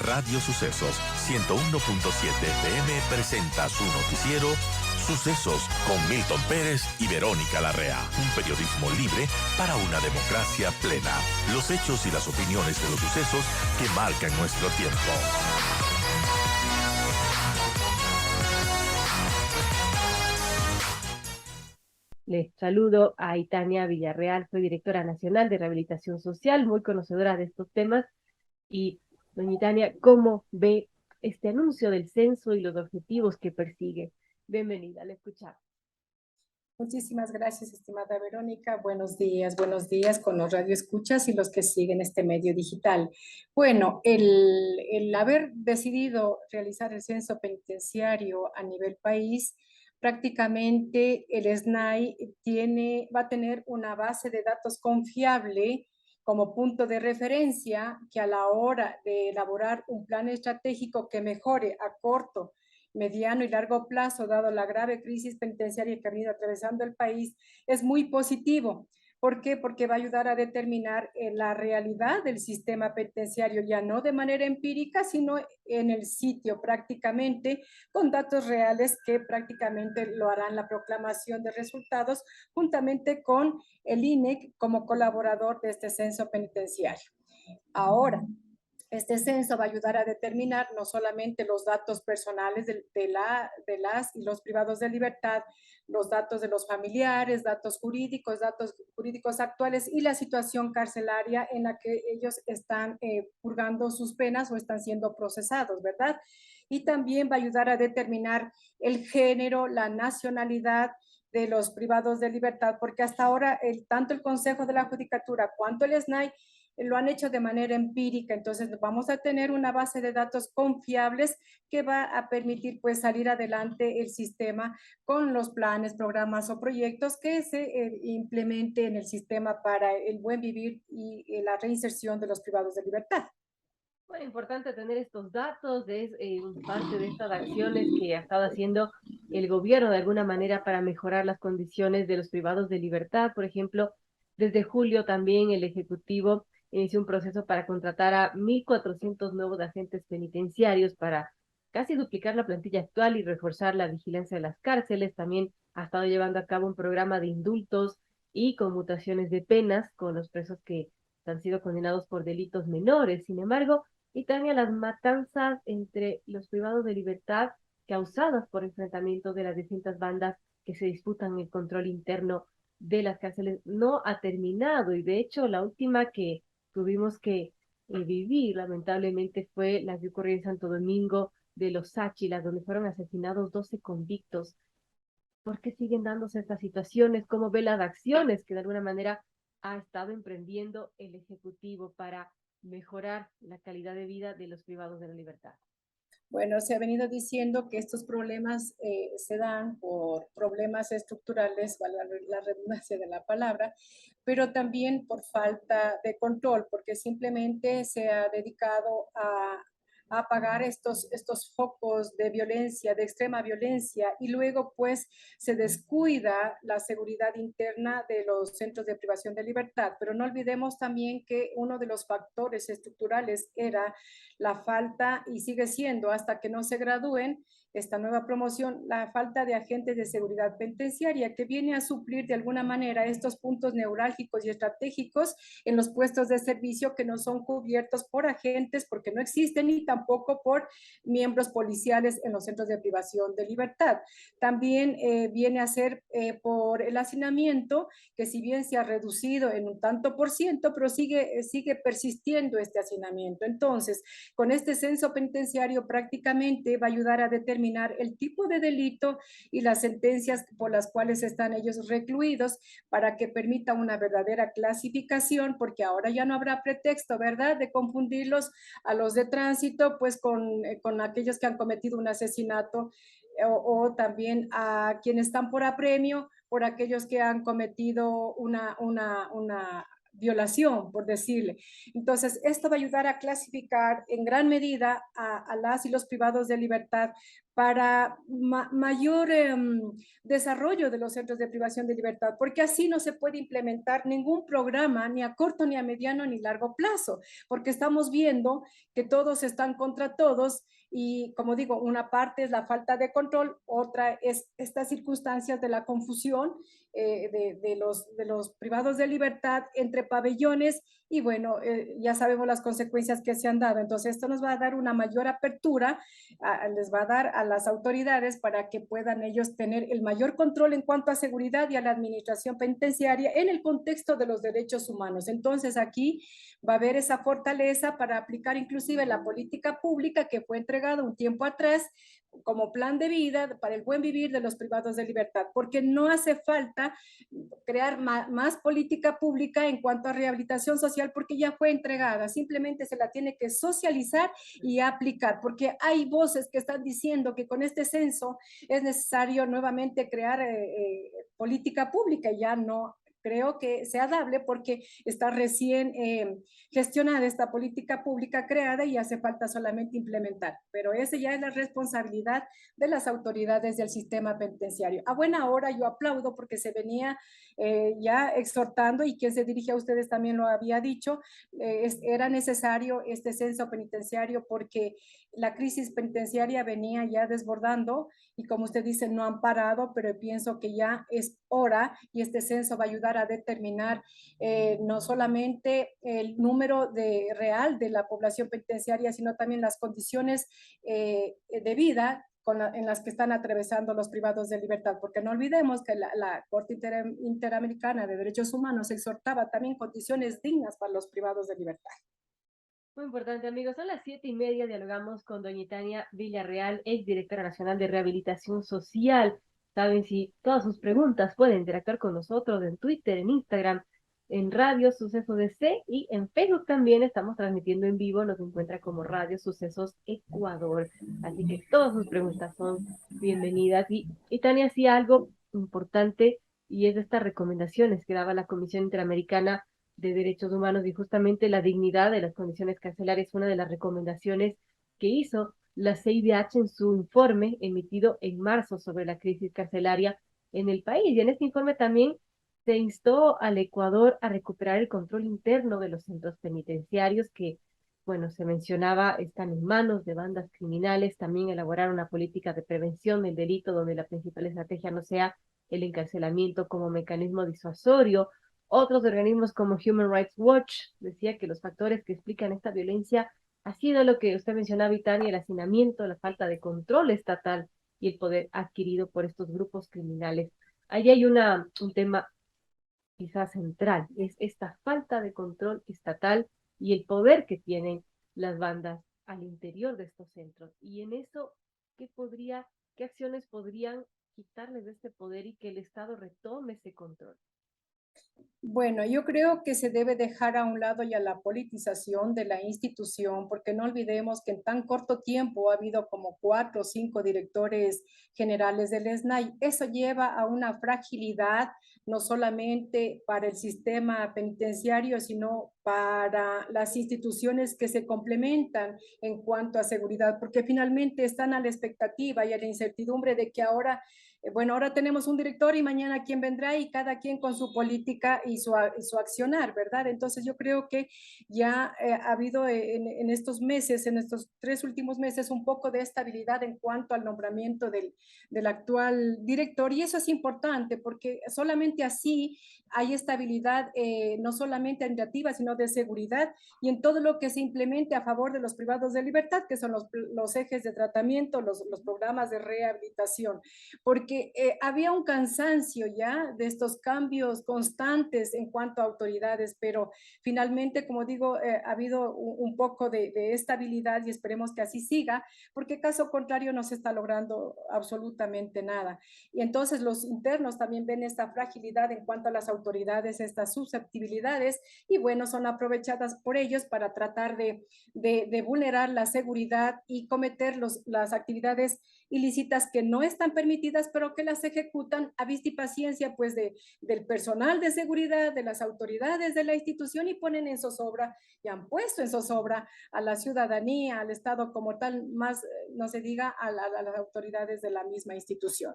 Radio Sucesos 101.7 FM presenta su noticiero Sucesos con Milton Pérez y Verónica Larrea. Un periodismo libre para una democracia plena. Los hechos y las opiniones de los sucesos que marcan nuestro tiempo. Les saludo a Itania Villarreal, soy directora nacional de Rehabilitación Social, muy conocedora de estos temas. Y, doña Itania, ¿cómo ve este anuncio del censo y los objetivos que persigue? Bienvenida, le escuchamos. Muchísimas gracias, estimada Verónica. Buenos días con los radioescuchas y los que siguen este medio digital. Bueno, el haber decidido realizar el censo penitenciario a nivel país, prácticamente el SNAI va a tener una base de datos confiable como punto de referencia que a la hora de elaborar un plan estratégico que mejore a corto, mediano y largo plazo, dado la grave crisis penitenciaria que ha venido atravesando el país, es muy positivo. ¿Por qué? Porque va a ayudar a determinar la realidad del sistema penitenciario, ya no de manera empírica, sino en el sitio prácticamente, con datos reales que prácticamente lo harán la proclamación de resultados, juntamente con el INEC como colaborador de este censo penitenciario. Ahora, este censo va a ayudar a determinar no solamente los datos personales de las y los privados de libertad, los datos de los familiares, datos jurídicos actuales y la situación carcelaria en la que ellos están purgando sus penas o están siendo procesados, ¿verdad? Y también va a ayudar a determinar el género, la nacionalidad de los privados de libertad, porque hasta ahora tanto el Consejo de la Judicatura cuanto el SNAI lo han hecho de manera empírica. Entonces vamos a tener una base de datos confiables que va a permitir pues salir adelante el sistema con los planes, programas o proyectos que se implemente en el sistema para el buen vivir y la reinserción de los privados de libertad. Bueno, importante tener estos datos de parte de estas acciones que ha estado haciendo el gobierno de alguna manera para mejorar las condiciones de los privados de libertad. Por ejemplo, desde julio también el Ejecutivo inició un proceso para contratar a 1.400 nuevos agentes penitenciarios para casi duplicar la plantilla actual y reforzar la vigilancia de las cárceles. También ha estado llevando a cabo un programa de indultos y conmutaciones de penas con los presos que han sido condenados por delitos menores. Sin embargo, y también las matanzas entre los privados de libertad causadas por enfrentamientos de las distintas bandas que se disputan el control interno de las cárceles no ha terminado, y de hecho la última que tuvimos que vivir lamentablemente fue la que ocurrió en Santo Domingo de los Sáchilas, donde fueron asesinados 12 convictos. ¿Por qué siguen dándose estas situaciones? ¿Cómo ve las acciones que de alguna manera ha estado emprendiendo el Ejecutivo para mejorar la calidad de vida de los privados de la libertad? Bueno, se ha venido diciendo que estos problemas se dan por problemas estructurales, vale la redundancia de la palabra, pero también por falta de control, porque simplemente se ha dedicado a apagar estos focos de violencia, de extrema violencia, y luego pues se descuida la seguridad interna de los centros de privación de libertad. Pero no olvidemos también que uno de los factores estructurales era la falta, y sigue siendo hasta que no se gradúen, esta nueva promoción, la falta de agentes de seguridad penitenciaria, que viene a suplir de alguna manera estos puntos neurálgicos y estratégicos en los puestos de servicio que no son cubiertos por agentes porque no existen, ni tampoco por miembros policiales en los centros de privación de libertad. También viene a ser por el hacinamiento, que si bien se ha reducido en un tanto por ciento, pero sigue persistiendo este hacinamiento. Entonces, con este censo penitenciario prácticamente va a ayudar a determinar el tipo de delito y las sentencias por las cuales están ellos recluidos, para que permita una verdadera clasificación, porque ahora ya no habrá pretexto, ¿verdad?, de confundirlos a los de tránsito pues con aquellos que han cometido un asesinato o también a quienes están por apremio, por aquellos que han cometido una violación, por decirle. Entonces, esto va a ayudar a clasificar en gran medida a las y los privados de libertad para mayor desarrollo de los centros de privación de libertad, porque así no se puede implementar ningún programa ni a corto, ni a mediano, ni largo plazo, porque estamos viendo que todos están contra todos y, como digo, una parte es la falta de control, otra es estas circunstancias de la confusión de los privados de libertad entre pabellones y bueno, ya sabemos las consecuencias que se han dado. Entonces, esto nos va a dar una mayor apertura, les va a dar a las autoridades para que puedan ellos tener el mayor control en cuanto a seguridad y a la administración penitenciaria en el contexto de los derechos humanos. Entonces, aquí va a haber esa fortaleza para aplicar inclusive la política pública que fue entregada un tiempo atrás como plan de vida para el buen vivir de los privados de libertad, porque no hace falta crear más política pública en cuanto a rehabilitación social porque ya fue entregada, simplemente se la tiene que socializar y aplicar, porque hay voces que están diciendo que con este censo es necesario nuevamente crear política pública, ya no creo que sea dable porque está recién gestionada esta política pública creada y hace falta solamente implementar, pero esa ya es la responsabilidad de las autoridades del sistema penitenciario. A buena hora yo aplaudo porque se venía ya exhortando y quien se dirige a ustedes también lo había dicho, era necesario este censo penitenciario porque la crisis penitenciaria venía ya desbordando y como usted dice, no han parado, pero pienso que ya es hora y este censo va a ayudar a determinar no solamente el número real de la población penitenciaria, sino también las condiciones de vida en las que están atravesando los privados de libertad, porque no olvidemos que la Corte Interamericana de Derechos Humanos exhortaba también condiciones dignas para los privados de libertad. Muy importante, amigos. Son las 7:30. Dialogamos con doña Tania Villarreal, exdirectora nacional de Rehabilitación Social. Saben, si todas sus preguntas pueden interactuar con nosotros en Twitter, en Instagram, en Radio Sucesos DC y en Facebook también estamos transmitiendo en vivo. Nos encuentra como Radio Sucesos Ecuador. Así que todas sus preguntas son bienvenidas. Y Tania hacía algo importante y es de estas recomendaciones que daba la Comisión Interamericana de Derechos Humanos y justamente la dignidad de las condiciones carcelarias es una de las recomendaciones que hizo la CIDH en su informe emitido en marzo sobre la crisis carcelaria en el país. Y en este informe también se instó al Ecuador a recuperar el control interno de los centros penitenciarios que, bueno, se mencionaba, están en manos de bandas criminales, también elaborar una política de prevención del delito donde la principal estrategia no sea el encarcelamiento como mecanismo disuasorio. Otros organismos como Human Rights Watch decía que los factores que explican esta violencia ha sido lo que usted mencionaba, Itania, el hacinamiento, la falta de control estatal y el poder adquirido por estos grupos criminales. Ahí hay un tema quizás central, es esta falta de control estatal y el poder que tienen las bandas al interior de estos centros. Y en eso, qué acciones podrían quitarles de este poder y que el Estado retome ese control? Bueno, yo creo que se debe dejar a un lado ya la politización de la institución, porque no olvidemos que en tan corto tiempo ha habido como 4 o 5 directores generales del SNAI. Eso lleva a una fragilidad, no solamente para el sistema penitenciario, sino para las instituciones que se complementan en cuanto a seguridad, porque finalmente están a la expectativa y a la incertidumbre de que ahora bueno, ahora tenemos un director y mañana quién vendrá y cada quien con su política y su accionar, ¿verdad? Entonces yo creo que ya ha habido en estos meses, en estos 3 últimos meses, un poco de estabilidad en cuanto al nombramiento del actual director y eso es importante porque solamente así hay estabilidad no solamente administrativa, sino de seguridad y en todo lo que se implemente a favor de los privados de libertad, que son los ejes de tratamiento, los programas de rehabilitación, porque había un cansancio ya de estos cambios constantes en cuanto a autoridades, pero finalmente, como digo, ha habido un poco de estabilidad y esperemos que así siga, porque caso contrario no se está logrando absolutamente nada. Y entonces los internos también ven esta fragilidad en cuanto a las autoridades, estas susceptibilidades, y bueno, son aprovechadas por ellos para tratar de vulnerar la seguridad y cometer las actividades ilícitas que no están permitidas, pero pero que las ejecutan a vista y paciencia pues del personal de seguridad, de las autoridades de la institución y ponen en zozobra y han puesto en zozobra a la ciudadanía, al Estado como tal, más no se diga a las autoridades de la misma institución.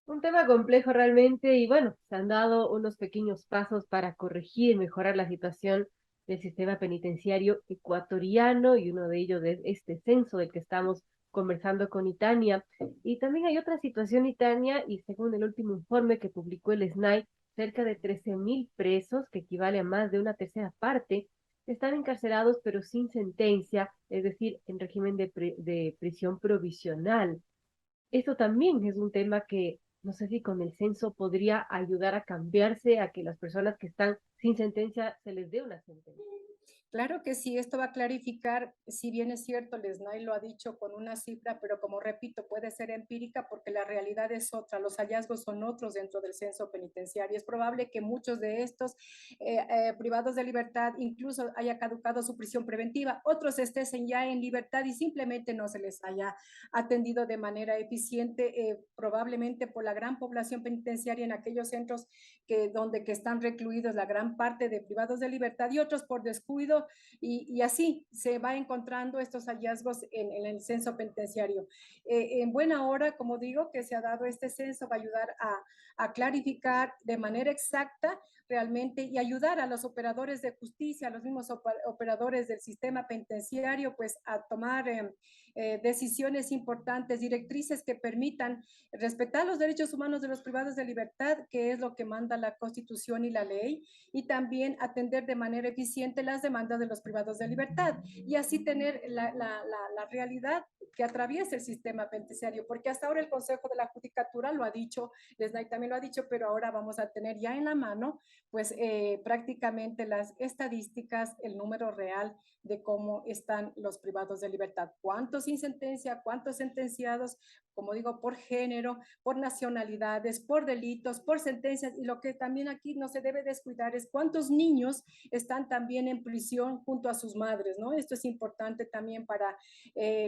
Un tema complejo realmente y bueno, se han dado unos pequeños pasos para corregir, mejorar la situación del sistema penitenciario ecuatoriano y uno de ellos es este censo del que estamos conversando con Itania. Y también hay otra situación, Itania, y según el último informe que publicó el SNAI, cerca de 13.000 presos, que equivale a más de una tercera parte, están encarcelados pero sin sentencia, es decir, en régimen de prisión provisional. Esto también es un tema que no sé si con el censo podría ayudar a cambiarse, a que las personas que están sin sentencia se les dé una sentencia. Claro que sí, esto va a clarificar, si bien es cierto, el SNAI lo ha dicho con una cifra, pero como repito, puede ser empírica porque la realidad es otra, los hallazgos son otros dentro del censo penitenciario. Es probable que muchos de estos privados de libertad incluso haya caducado su prisión preventiva, otros estén ya en libertad y simplemente no se les haya atendido de manera eficiente, probablemente por la gran población penitenciaria en aquellos centros que están recluidos la gran parte de privados de libertad y otros por descuido y así se va encontrando estos hallazgos en el censo penitenciario. En buena hora, como digo, que se ha dado este censo va a ayudar a clarificar de manera exacta realmente y ayudar a los operadores de justicia, a los mismos operadores del sistema penitenciario, pues a tomar decisiones importantes, directrices que permitan respetar los derechos humanos de los privados de libertad, que es lo que manda la Constitución y la ley, y también atender de manera eficiente las demandas de los privados de libertad y así tener la realidad que atraviesa el sistema penitenciario, porque hasta ahora el Consejo de la Judicatura lo ha dicho, Lesnay también lo ha dicho, pero ahora vamos a tener ya en la mano, pues prácticamente las estadísticas, el número real de cómo están los privados de libertad, cuántos sin sentencia, cuántos sentenciados, como digo, por género, por nacionalidades, por delitos, por sentencias, y lo que también aquí no se debe descuidar es cuántos niños están también en prisión junto a sus madres, ¿no? Esto es importante también para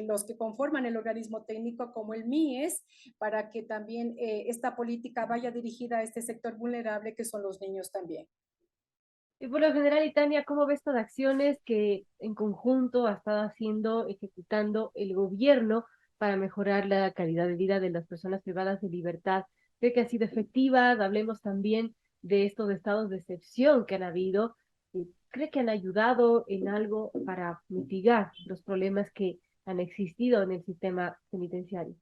los que conforman el organismo técnico como el MIES, para que también esta política vaya dirigida a este sector vulnerable que son los niños también. Y por lo general, Itania, ¿cómo ves estas acciones que en conjunto ha estado haciendo, ejecutando el gobierno para mejorar la calidad de vida de las personas privadas de libertad? ¿Cree que ha sido efectivas? Hablemos también de estos estados de excepción que han habido. ¿Cree que han ayudado en algo para mitigar los problemas que han existido en el sistema penitenciario?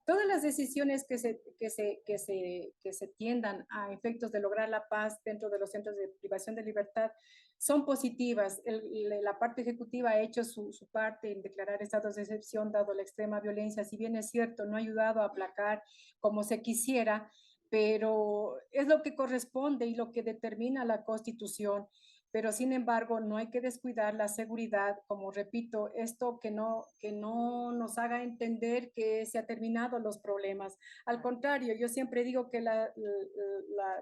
Todas las decisiones que se tiendan a efectos de lograr la paz dentro de los centros de privación de libertad son positivas. La parte ejecutiva ha hecho su parte en declarar estados de excepción dado la extrema violencia. Si bien es cierto, no ha ayudado a aplacar como se quisiera, pero es lo que corresponde y lo que determina la Constitución. Pero sin embargo, no hay que descuidar la seguridad, como repito, esto que no nos haga entender que se han terminado los problemas. Al contrario, yo siempre digo que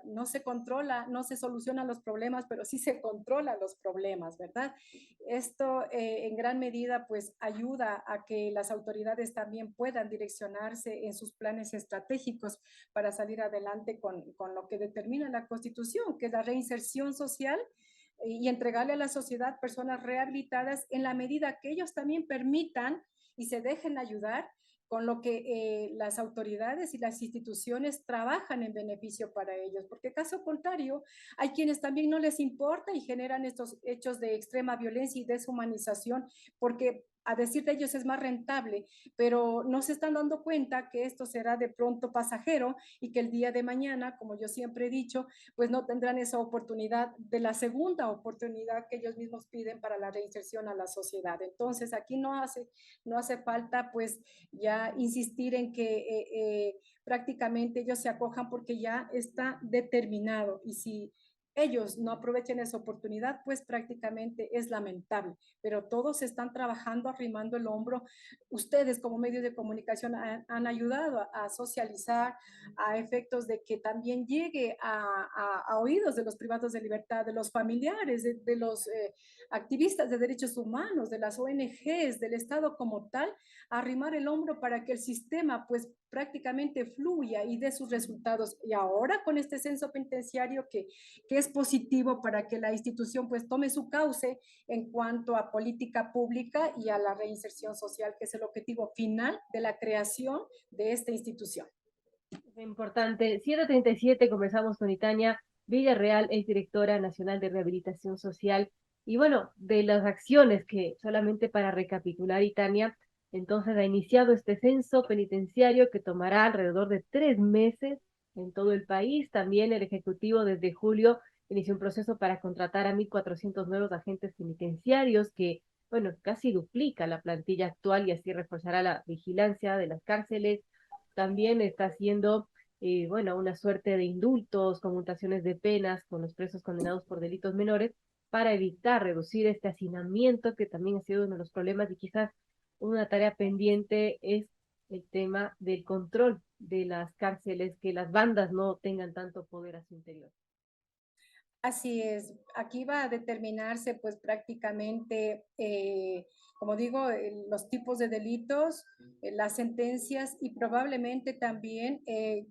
no se controla, no se solucionan los problemas, pero sí se controlan los problemas, ¿verdad? Esto en gran medida pues ayuda a que las autoridades también puedan direccionarse en sus planes estratégicos para salir adelante con lo que determina la Constitución, que es la reinserción social y entregarle a la sociedad personas rehabilitadas en la medida que ellos también permitan y se dejen ayudar con lo que las autoridades y las instituciones trabajan en beneficio para ellos, porque caso contrario, hay quienes también no les importa y generan estos hechos de extrema violencia y deshumanización, porque a decir de ellos es más rentable, pero no se están dando cuenta que esto será de pronto pasajero y que el día de mañana, como yo siempre he dicho, pues no tendrán esa oportunidad de la segunda oportunidad que ellos mismos piden para la reinserción a la sociedad. Entonces, aquí no hace falta pues ya insistir en que prácticamente ellos se acojan porque ya está determinado y si ellos no aprovechen esa oportunidad, pues prácticamente es lamentable, pero todos están trabajando, arrimando el hombro. Ustedes como medios de comunicación han ayudado a socializar a efectos de que también llegue a oídos de los privados de libertad, de los familiares, de los activistas de derechos humanos, de las ONGs, del Estado como tal, a arrimar el hombro para que el sistema pues prácticamente fluya y dé sus resultados. Y ahora con este censo penitenciario que es positivo para que la institución pues tome su cauce en cuanto a política pública y a la reinserción social, que es el objetivo final de la creación de esta institución. Importante. 7:37, conversamos con Itania Villarreal, es directora nacional de rehabilitación social. Y bueno, de las acciones que, solamente para recapitular, Itania, entonces ha iniciado este censo penitenciario que tomará alrededor de 3 meses en todo el país. También el Ejecutivo desde julio inició un proceso para contratar a 1.400 nuevos agentes penitenciarios que, bueno, casi duplica la plantilla actual y así reforzará la vigilancia de las cárceles. También está haciendo, bueno, una suerte de indultos, conmutaciones de penas con los presos condenados por delitos menores para evitar reducir este hacinamiento, que también ha sido uno de los problemas, y quizás una tarea pendiente es el tema del control de las cárceles, que las bandas no tengan tanto poder a su interior. Así es, aquí va a determinarse pues prácticamente, como digo, los tipos de delitos, las sentencias y probablemente también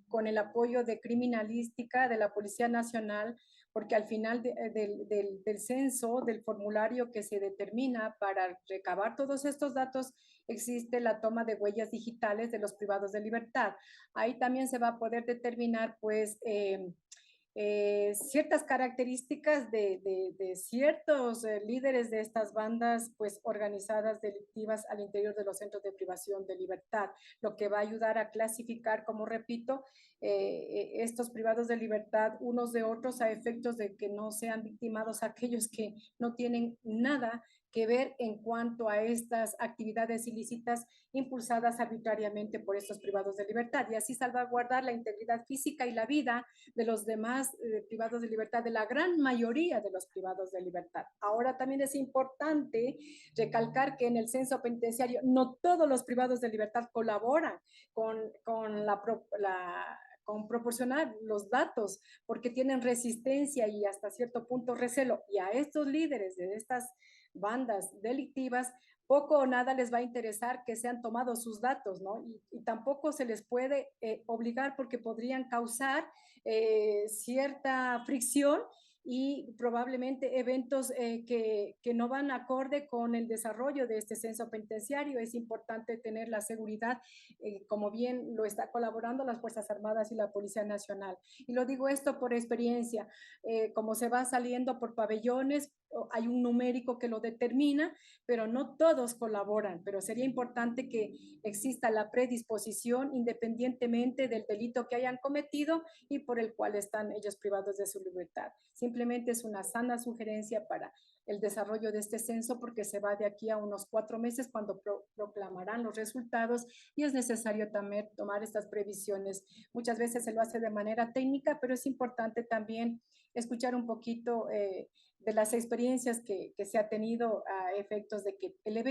con el apoyo de criminalística de la Policía Nacional, porque al final del censo, del formulario que se determina para recabar todos estos datos, existe la toma de huellas digitales de los privados de libertad. Ahí también se va a poder determinar pues ciertas características de ciertos líderes de estas bandas pues organizadas delictivas al interior de los centros de privación de libertad, lo que va a ayudar a clasificar, como repito, estos privados de libertad unos de otros a efectos de que no sean victimados aquellos que no tienen nada que ver en cuanto a estas actividades ilícitas impulsadas arbitrariamente por estos privados de libertad, y así salvaguardar la integridad física y la vida de los demás privados de libertad, de la gran mayoría de los privados de libertad. Ahora también es importante recalcar que en el censo penitenciario no todos los privados de libertad colaboran con proporcionar los datos, porque tienen resistencia y hasta cierto punto recelo. Y a estos líderes de estas bandas delictivas, poco o nada les va a interesar que sean tomados sus datos, ¿no? Y tampoco se les puede obligar porque podrían causar cierta fricción y probablemente eventos que no van acorde con el desarrollo de este censo penitenciario. Es importante tener la seguridad, como bien lo está colaborando las Fuerzas Armadas y la Policía Nacional. Y lo digo esto por experiencia, como se va saliendo por pabellones, hay un numérico que lo determina, pero no todos colaboran, pero sería importante que exista la predisposición independientemente del delito que hayan cometido y por el cual están ellos privados de su libertad. Simplemente es una sana sugerencia para el desarrollo de este censo, porque se va de aquí a unos 4 meses cuando proclamarán los resultados y es necesario también tomar estas previsiones. Muchas veces se lo hace de manera técnica, pero es importante también escuchar un poquito de las experiencias que se ha tenido a efectos de que el evento